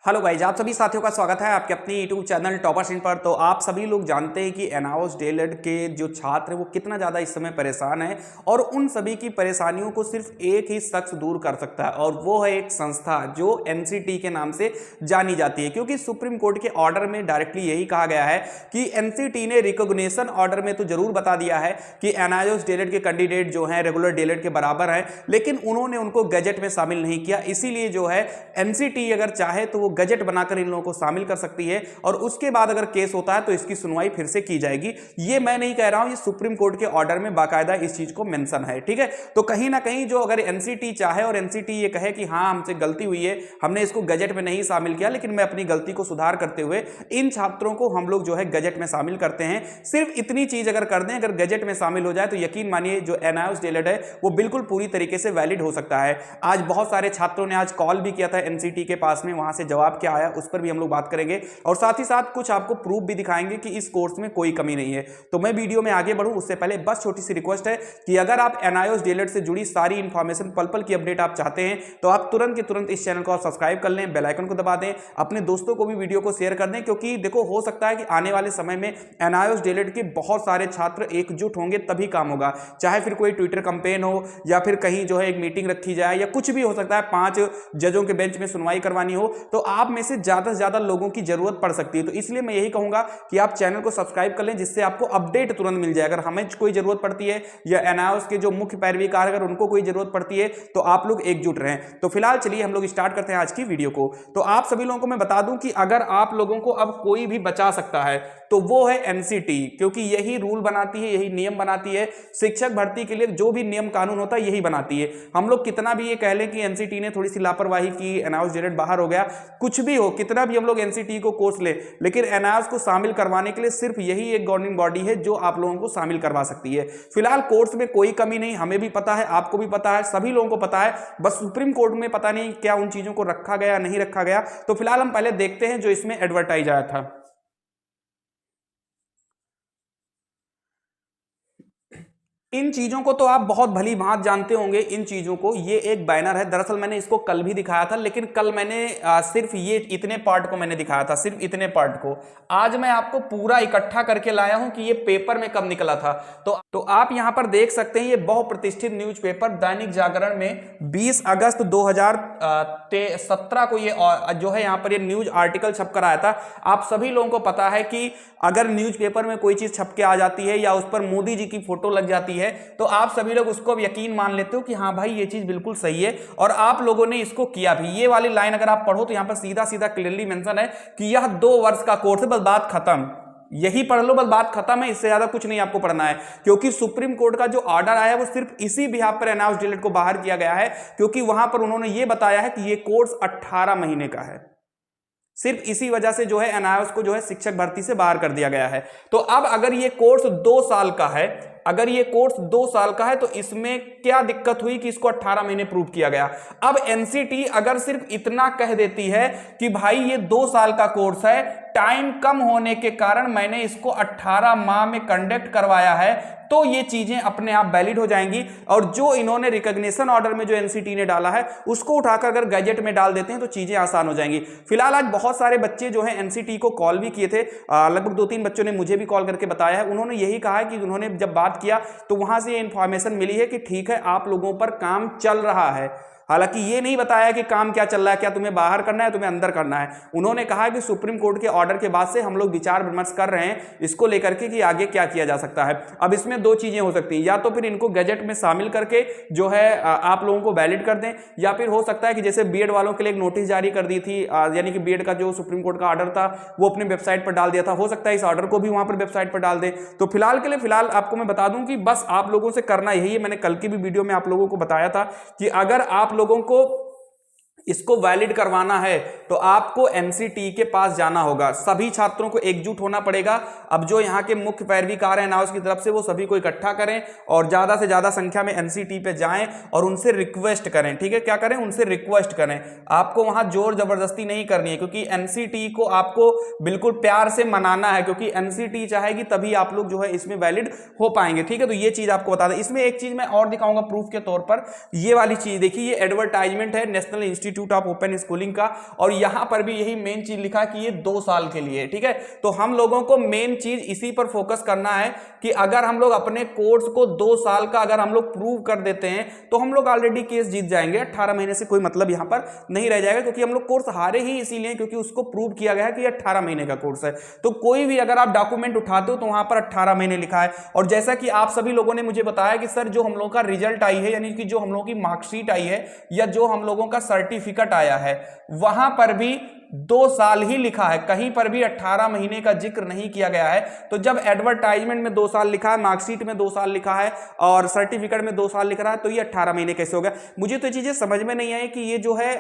Hello guys, आप सभी साथियों का स्वागत है आपके अपने यूट्यूब चैनल टॉपर्स इन पर। तो आप सभी लोग जानते हैं कि एनआईओएस डीएलएड के जो छात्र हैं वो कितना ज़्यादा इस समय परेशान है और उन सभी की परेशानियों को सिर्फ एक ही शख्स दूर कर सकता है और वो है एक संस्था जो एनसीटी के नाम से जानी जाती है। क्योंकि सुप्रीम कोर्ट के ऑर्डर में डायरेक्टली यही कहा गया है कि एनसीटी ने रिकॉग्निशन ऑर्डर में तो जरूर बता दिया है कि एनआईओएस डीएलएड के कैंडिडेट जो हैं रेगुलर डीएलएड के बराबर हैं, लेकिन उन्होंने उनको गजट में शामिल नहीं किया। इसीलिए जो है एनसीटी अगर चाहे तो वो गजट बनाकर इन लोगों को शामिल कर सकती है और उसके बाद अगर केस होता है तो इसकी सुनवाई फिर से की जाएगी। ये मैं नहीं कह रहा हूं, ये सुप्रीम कोर्ट के ऑर्डर में बाकायदा इस चीज को मेंशन है। ठीक है, तो कहीं ना कहीं जो अगर एनसीटी चाहे और एनसीटी ये कहे कि हाँ हमसे गलती हुई है, हमने इसको गजट में नहीं शामिल किया, लेकिन मैं अपनी गलती को सुधार करते हुए इन छात्रों को हम लोग जो है गजट में शामिल करते हैं, सिर्फ इतनी चीज अगर कर दें, अगर गजट में शामिल हो जाए तो यकीन मानिए जो एनआईओएस डीएलएड है वो बिल्कुल पूरी तरीके से वैलिड हो सकता है। आज बहुत सारे छात्रों ने आज कॉल भी किया था एनसीटी के पास में, वहां से जवाब क्या आया उस पर भी हम लोग बात करेंगे और साथ ही साथ कुछ आपको प्रूफ भी दिखाएंगे कि इस कोर्स में कोई कमी नहीं है। तो मैं वीडियो में आगे बढ़ूं उससे पहले बस छोटी सी रिक्वेस्ट है कि अगर आप एनआईओएस डीएलएड से जुड़ी सारी इंफॉर्मेशन पल पल की अपडेट आप चाहते हैं तो आप तुरंत के तुरंत इस चैनल को सब्सक्राइब कर लें, बेल आइकन को दबा दें, अपने दोस्तों को भी वीडियो को शेयर कर दें। क्योंकि देखो हो सकता है कि आने वाले समय में एनआईओएस डीएलएड के बहुत सारे छात्र एकजुट होंगे तभी काम होगा। चाहे फिर कोई ट्विटर कैंपेन हो या फिर कहीं जो है एक मीटिंग रखी जाए या कुछ भी हो सकता है, 5 जजों के बेंच में सुनवाई करवानी हो, तो आप में से ज्यादा लोगों की जरूरत पड़ सकती है। तो इसलिए मैं यही कहूंगा कि आप चैनल को सब्सक्राइब कर लें जिससे आपको अपडेट तुरंत मिल जाए। अगर हमें कोई जरूरत पड़ती है या एनआईओएस के जो मुख्य पैरवीकार अगर उनको कोई जरूरत पड़ती है तो आप लोग एकजुट रहें। तो फिलहाल चलिए हम लोग स्टार्ट करते हैं आज की वीडियो को। तो आप सभी लोगों को मैं बता दूं कि अगर आप लोगों को अब कोई भी बचा सकता है तो वो है एनसीटी, क्योंकि यही रूल बनाती है, यही नियम बनाती है। शिक्षक भर्ती के लिए जो भी नियम कानून होता है यही बनाती है। हम लोग कितना भी ये कह लें कि एनसीटी ने थोड़ी सी लापरवाही की, एनआईओएस डीएलएड बाहर हो गया, कुछ भी हो, कितना भी हम लोग एनसीटी को कोर्स ले, लेकिन एनआईओएस को शामिल करवाने के लिए सिर्फ यही एक गवर्निंग बॉडी है जो आप लोगों को शामिल करवा सकती है। फिलहाल कोर्स में कोई कमी नहीं, हमें भी पता है, आपको भी पता है, सभी लोगों को पता है, बस सुप्रीम कोर्ट में पता नहीं क्या उन चीजों को रखा गया नहीं रखा गया। तो फिलहाल हम पहले देखते हैं जो इसमें एडवर्टाइज आया था। इन चीजों को तो आप बहुत भली भांति जानते होंगे। इन चीजों को, ये एक बैनर है, दरअसल मैंने इसको कल भी दिखाया था, लेकिन कल मैंने सिर्फ ये इतने पार्ट को मैंने दिखाया था, सिर्फ इतने पार्ट को। आज मैं आपको पूरा इकट्ठा करके लाया हूं कि ये पेपर में कब निकला था। तो आप यहां पर देख सकते हैं, ये बहुप्रतिष्ठित न्यूज़पेपर दैनिक जागरण में 20 अगस्त 2017 को ये जो है यहाँ पर ये न्यूज आर्टिकल छपकर आया था। आप सभी लोगों को पता है कि अगर न्यूज़पेपर में कोई चीज छप के आ जाती है या उस पर मोदी जी की फोटो लग जाती है तो आप सभी लोग उसको अब यकीन मान लेते हो कि हाँ भाई ये चीज बिल्कुल सही है, और आप लोगों ने इसको किया भी। ये वाली लाइन अगर आप पढ़ो तो यहां पर सीधा सीधा क्लियरली मेंशन है कि यह 2 वर्ष का कोर्स है, बस बात खत्म। यही पढ़ लो, बस बात खत्म है, इससे ज्यादा कुछ नहीं आपको पढ़ना है। क्योंकि सुप्रीम कोर्ट का जो ऑर्डर आया है वो सिर्फ इसी बिहाफ पर एनआईओएस डीएलएड को बाहर किया गया है, क्योंकि वहां पर उन्होंने ये बताया है कि ये कोर्स 18 महीने का है। सिर्फ इसी वजह से जो है एनआईओएस को जो है शिक्षक भर्ती से बाहर कर दिया गया है। तो अब अगर ये कोर्स 2 साल का है, अगर ये कोर्स 2 साल का है तो इसमें क्या दिक्कत हुई कि इसको 18 महीने प्रूव किया गया। अब एनसीटी अगर सिर्फ इतना कह देती है कि भाई ये 2 साल का कोर्स है, टाइम कम होने के कारण मैंने इसको 18 माह में कंडक्ट करवाया है, तो ये चीजें अपने आप वैलिड हो जाएंगी। और जो इन्होंने रिकॉग्निशन ऑर्डर में जो एनसीटी ने डाला है उसको उठाकर अगर गैजेट में डाल देते हैं तो चीजें आसान हो जाएंगी। फिलहाल आज बहुत सारे बच्चे जो है एनसीटी को कॉल भी किए थे, लगभग 2-3 बच्चों ने मुझे भी कॉल करके बताया है। उन्होंने यही कहा है कि उन्होंने जब बात किया तो वहां से ये इंफॉर्मेशन मिली है कि ठीक है आप लोगों पर काम चल रहा है। हालांकि ये नहीं बताया कि काम क्या चल रहा है, क्या तुम्हें बाहर करना है, तुम्हें अंदर करना है। उन्होंने कहा कि सुप्रीम कोर्ट के ऑर्डर के बाद से हम लोग विचार विमर्श कर रहे हैं इसको लेकर के कि आगे क्या किया जा सकता है। अब इसमें 2 चीजें हो सकती हैं, या तो फिर इनको गजट में शामिल करके जो है आप लोगों को वैलिड कर दें, या फिर हो सकता है कि जैसे बीएड वालों के लिए एक नोटिस जारी कर दी थी, यानी कि बीएड का जो सुप्रीम कोर्ट का ऑर्डर था वो अपने वेबसाइट पर डाल दिया था, हो सकता है इस ऑर्डर को भी वहां पर वेबसाइट पर डाल दें। तो फिलहाल के लिए फिलहाल आपको मैं बता दूं कि बस आप लोगों से करना यही है। मैंने कल की भी वीडियो में आप लोगों को बताया था कि अगर आप लोगों को इसको वैलिड करवाना है तो आपको एनसीटी के पास जाना होगा, सभी छात्रों को एकजुट होना पड़ेगा। अब जो यहाँ के मुख्य पैरवीकार हैं एनआईओएस की तरफ से वो सभी को इकट्ठा करें और ज्यादा से ज्यादा संख्या में एनसीटी पे जाएं और उनसे रिक्वेस्ट करें। ठीक है, क्या करें, उनसे रिक्वेस्ट करें। आपको वहां जोर जबरदस्ती नहीं करनी है, क्योंकि एनसीटी को आपको बिल्कुल प्यार से मनाना है, क्योंकि एनसीटी चाहेगी तभी आप लोग जो है इसमें वैलिड हो पाएंगे। ठीक है, तो ये चीज आपको बता दें। इसमें एक चीज मैं और दिखाऊंगा प्रूफ के तौर पर, ये वाली चीज देखिए, ये एडवर्टाइजमेंट है national institute institute of open schooling का, और यहां पर भी यही मेन चीज लिखा कि ये 2 साल के लिए, ठीक है। तो हम लोगों को मेन चीज इसी पर फोकस करना है कि अगर हम लोग अपने कोर्स को 2 साल का अगर हम लोग प्रूव कर देते हैं तो हम लोग ऑलरेडी केस जीत जाएंगे। 18 महीने से कोई मतलब यहां पर नहीं रह जाएगा, क्योंकि हम लोग कोर्स हारे ही इसीलिए क्योंकि उसको प्रूव किया गया है कि 18 महीने का कोर्स है। तो कोई भी अगर आप डॉक्यूमेंट उठाते हो तो वहां पर 18 महीने लिखा है। और जैसा कि आप सभी लोगों ने मुझे बताया कि सर जो हम लोगों का रिजल्ट आई है, यानी कि जो हम लोगों की मार्कशीट आई है या जो हम लोगों का सर्टिफिकेट आया है, वहां पर भी 2 साल ही लिखा है, कहीं पर भी 18 महीने का जिक्र नहीं किया गया है। तो जब एडवर्टाइजमेंट में 2 साल लिखा है, मार्कशीट में 2 साल लिखा है और सर्टिफिकेट में 2 साल लिख रहा है, तो ये 18 महीने कैसे हो गया? मुझे तो ये चीजें समझ में नहीं आई कि ये जो है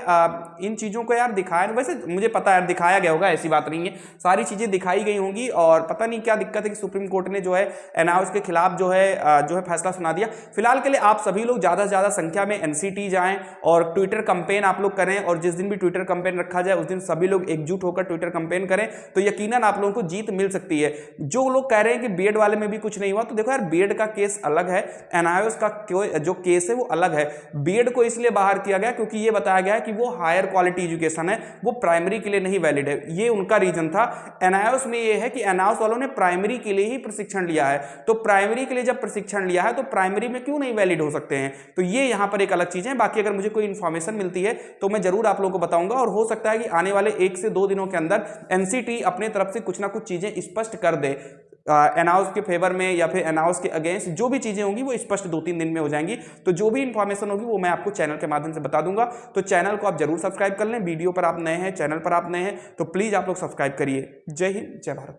इन चीजों को यार दिखाया, वैसे मुझे पता है दिखाया गया होगा, ऐसी बात नहीं है, सारी चीजें दिखाई गई होंगी। और पता नहीं क्या दिक्कत है कि सुप्रीम कोर्ट ने जो है एनआईओएस के खिलाफ जो है फैसला सुना दिया। फिलहाल के लिए आप सभी लोग ज्यादा से ज्यादा संख्या में एनसीटी जाएं और ट्विटर कंपेन आप लोग करें, और जिस दिन भी ट्विटर कंपेन रखा जाए उस दिन सभी लोग एकजुट होकर ट्विटर कंपेन करें, तो यकीनन आप लोगों को जीत मिल सकती है। जो लोग कह रहे हैं कि बीएड वाले में भी कुछ नहीं हुआ, तो देखो यार बीएड का केस अलग है, एनआईओएस का जो केस है वो अलग है। बीएड को इसलिए बाहर किया गया क्योंकि ये बताया गया है कि वो हायर क्वालिटी एजुकेशन है, वो प्राइमरी के लिए नहीं वैलिड है, ये उनका रीजन था। एनआईओएस में ये है कि एनआईओएस वालों ने प्राइमरी के लिए ही प्रशिक्षण लिया है, तो प्राइमरी के लिए जब प्रशिक्षण लिया है तो प्राइमरी में क्यों नहीं वैलिड हो सकते हैं? तो ये यहां पर एक अलग चीज है। बाकी अगर मुझे कोई इंफॉर्मेशन मिलती है तो मैं जरूर आप लोगों को बताऊंगा, और हो सकता है कि आने वाले 1 से 2 दिनों के अंदर एनसीटी अपने तरफ से कुछ ना कुछ चीजें स्पष्ट कर दे एनआईओएस के फेवर में या फिर एनआईओएस के अगेंस्ट। जो भी चीजें होंगी वो स्पष्ट 2-3 दिन में हो जाएंगी। तो जो भी इंफॉर्मेशन होगी वो मैं आपको चैनल के माध्यम से बता दूंगा। तो चैनल को आप जरूर सब्सक्राइब कर लें। वीडियो पर आप नए हैं, चैनल पर आप नए हैं, तो प्लीज आप लोग सब्सक्राइब करिए। जय हिंद, जय भारत।